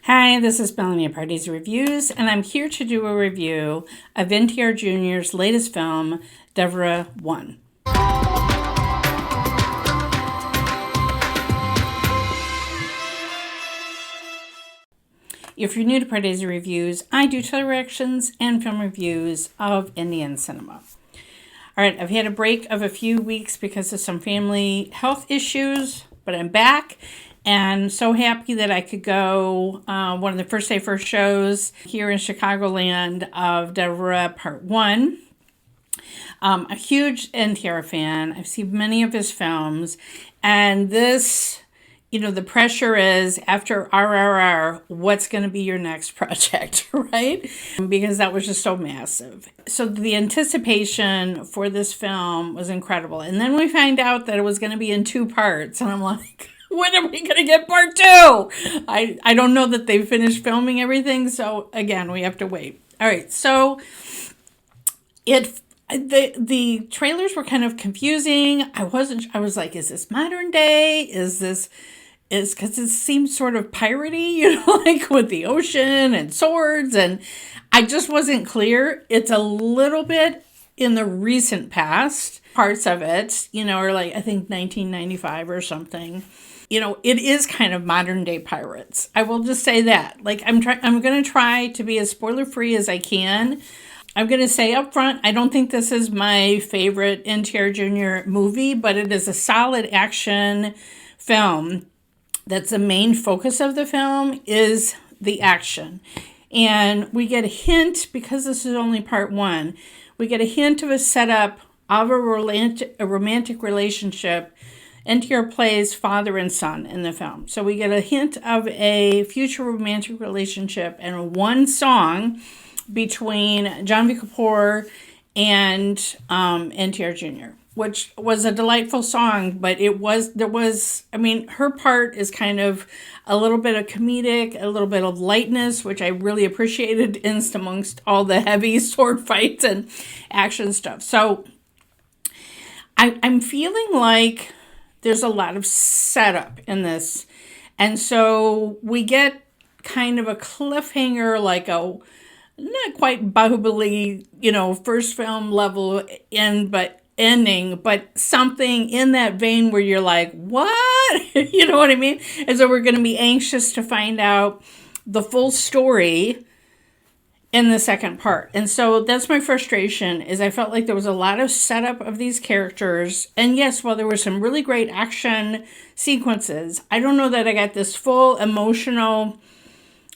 Hi, this is Melanie at Pardesi Reviews, and I'm here to do a review of NTR Jr.'s latest film, Devara 1. If you're new to Pardesi Reviews, I do television reactions and film reviews of Indian cinema. All right, I've had a break of a few weeks because of some family health issues, but I'm back. And so happy that I could go one of the first day first shows here in Chicagoland of Devara Part 1. A huge NTR fan. I've seen many of his films. And this, the pressure is after RRR, what's going to be your next project, right? Because that was just so massive. So the anticipation for this film was incredible. And then we find out that it was going to be in 2 parts. And I'm like, when are we going to get part 2? I don't know that they've finished filming everything. So again, we have to wait. All right. So the trailers were kind of confusing. I was like, is this modern day? Because it seems sort of piratey, like with the ocean and swords. And I just wasn't clear. It's a little bit in the recent past, parts of it, or like, I think 1995 or something. It is kind of modern day pirates. I will just say that. Like, I'm going to try to be as spoiler free as I can. I'm going to say up front, I don't think this is my favorite NTR Jr. movie, but it is a solid action film. That's the main focus of the film is the action. And we get a hint, because this is only part 1, we get a hint of a setup of a romantic relationship. NTR plays father and son in the film. So we get a hint of a future romantic relationship and one song between Janhvi Kapoor and NTR Jr., which was a delightful song, but her part is kind of a little bit of comedic, a little bit of lightness, which I really appreciated amongst all the heavy sword fights and action stuff. So I'm feeling like there's a lot of setup in this. And so we get kind of a cliffhanger, like a not quite Bahubali, first film level ending, but something in that vein where you're like, what? You know what I mean? And so we're going to be anxious to find out the full story in the second part. And so that's my frustration, is I felt like there was a lot of setup of these characters. And yes, while there were some really great action sequences, I don't know that I got this full emotional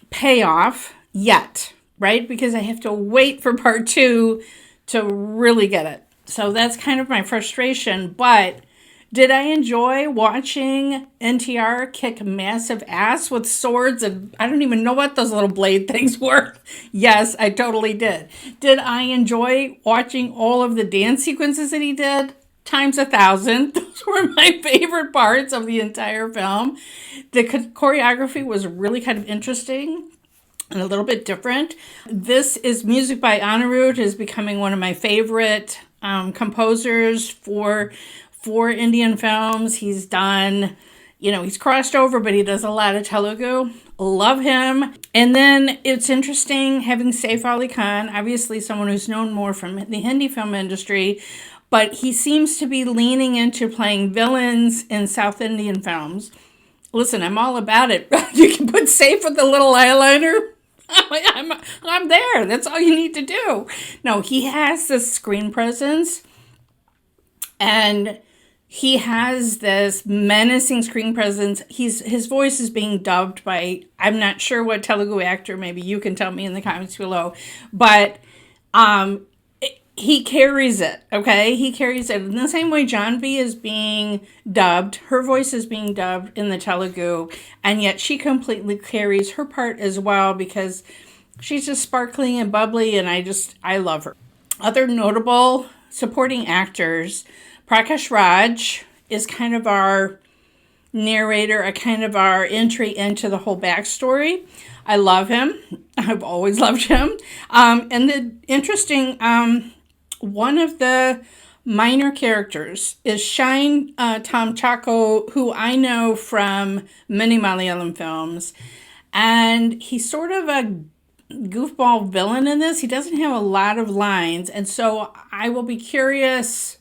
payoff yet, right? Because I have to wait for part 2 to really get it. So that's kind of my frustration. But did I enjoy watching NTR kick massive ass with swords? And I don't even know what those little blade things were. Yes, I totally did. Did I enjoy watching all of the dance sequences that he did? Times 1,000. Those were my favorite parts of the entire film. The choreography was really kind of interesting and a little bit different. This is music by Anirudh, is becoming one of my favorite composers for Indian films. He's done, he's crossed over, but he does a lot of Telugu. Love him. And then it's interesting having Saif Ali Khan, obviously someone who's known more from the Hindi film industry, but he seems to be leaning into playing villains in South Indian films. Listen, I'm all about it. You can put Saif with a little eyeliner. I'm there. That's all you need to do. No, he has this screen presence, and he has this menacing screen presence. His voice is being dubbed by, I'm not sure what Telugu actor, maybe you can tell me in the comments below, but he carries it, okay? He carries it in the same way Janhvi is being dubbed. Her voice is being dubbed in the Telugu, and yet she completely carries her part as well, because she's just sparkling and bubbly, and I love her. Other notable supporting actors, Prakash Raj is kind of our narrator, a kind of our entry into the whole backstory. I love him. I've always loved him. And the interesting, one of the minor characters is Tom Chacko, who I know from many Malayalam films. And he's sort of a goofball villain in this. He doesn't have a lot of lines, and so I will be curious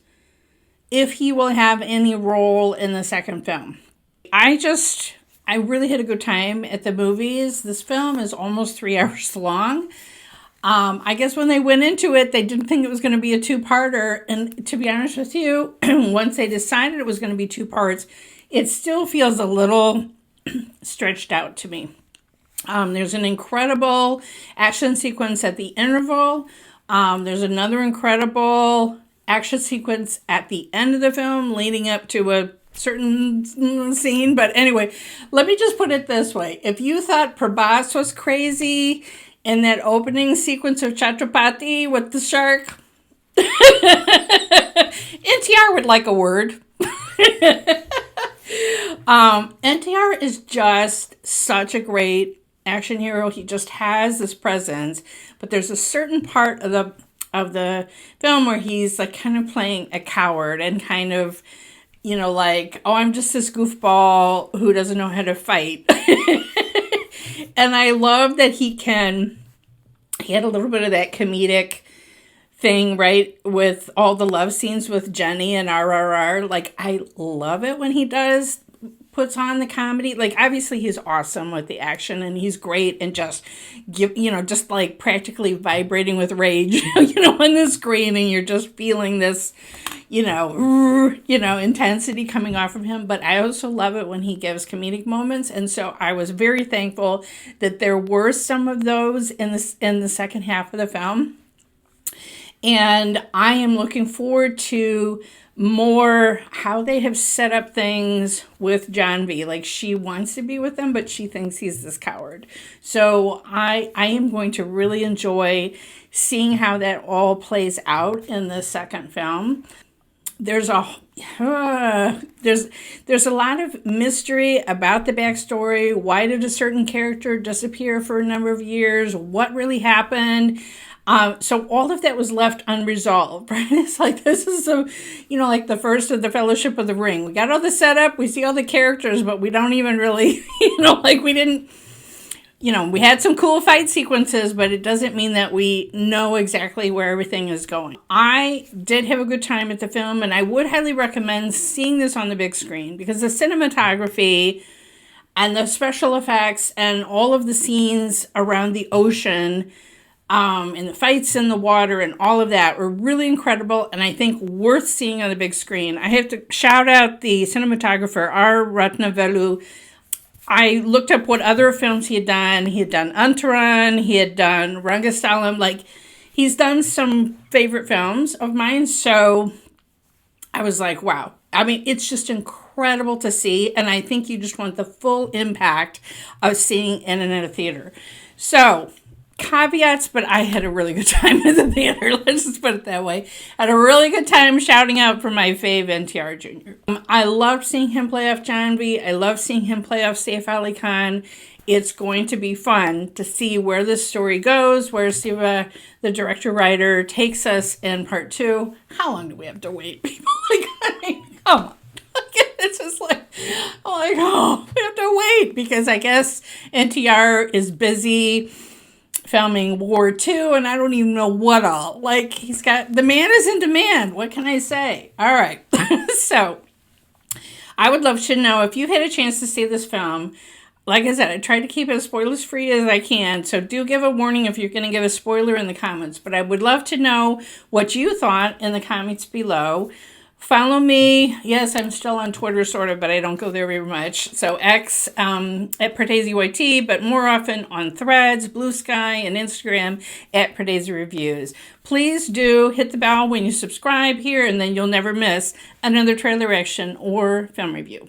if he will have any role in the second film. I really had a good time at the movies. This film is almost 3 hours long. I guess when they went into it, they didn't think it was going to be a two-parter. And to be honest with you, once they decided it was going to be 2 parts, it still feels a little stretched out to me. There's an incredible action sequence at the interval. There's another incredible action sequence at the end of the film leading up to a certain scene. But anyway, let me just put it this way. If you thought Prabhas was crazy in that opening sequence of Chhatrapati with the shark, NTR would like a word. NTR is just such a great action hero. He just has this presence, but there's a certain part of the film where he's like kind of playing a coward and kind of, like, oh, I'm just this goofball who doesn't know how to fight. And I love that he had a little bit of that comedic thing, right, with all the love scenes with Jenny and RRR. Like, I love it when he puts on the comedy. Like, obviously he's awesome with the action and he's great and just just like practically vibrating with rage, on the screen, and you're just feeling this, intensity coming off of him. But I also love it when he gives comedic moments. And so I was very thankful that there were some of those in the second half of the film. And I am looking forward to more how they have set up things with Janhvi. Like, she wants to be with him, but she thinks he's this coward. So I am going to really enjoy seeing how that all plays out in the second film. There's a lot of mystery about the backstory. Why did a certain character disappear for a number of years? What really happened? So all of that was left unresolved, right? It's like, this is like the first of the Fellowship of the Ring. We got all the setup, we see all the characters, but we don't even really, we didn't, we had some cool fight sequences, but it doesn't mean that we know exactly where everything is going. I did have a good time at the film, and I would highly recommend seeing this on the big screen because the cinematography and the special effects and all of the scenes around the ocean, and the fights in the water and all of that were really incredible, and I think worth seeing on the big screen. I have to shout out the cinematographer, R. Rathnavelu. I looked up what other films he had done. He had done Antaran, he had done Rangastalam. Like, he's done some favorite films of mine, so I was like, wow. I mean, it's just incredible to see, and I think you just want the full impact of seeing in and out of theater. So, caveats, but I had a really good time at the theater. Let's just put it that way. I had a really good time shouting out for my fave NTR Jr. I loved seeing him play off Janhvi. I love seeing him play off Saif Ali Khan. It's going to be fun to see where this story goes, where Siva, the director-writer, takes us in part 2. How long do we have to wait, people? Come on. It's just like, we have to wait because I guess NTR is busy filming War 2, and I don't even know what all. Like, the man is in demand. What can I say? All right. So, I would love to know if you had a chance to see this film. Like I said, I try to keep it as spoilers-free as I can, so do give a warning if you're going to give a spoiler in the comments. But I would love to know what you thought in the comments below. Follow me. Yes, I'm still on Twitter, sort of, but I don't go there very much. So X at Pardesi YT, but more often on Threads, Blue Sky, and Instagram at Pardesi Reviews. Please do hit the bell when you subscribe here, and then you'll never miss another trailer reaction or film review.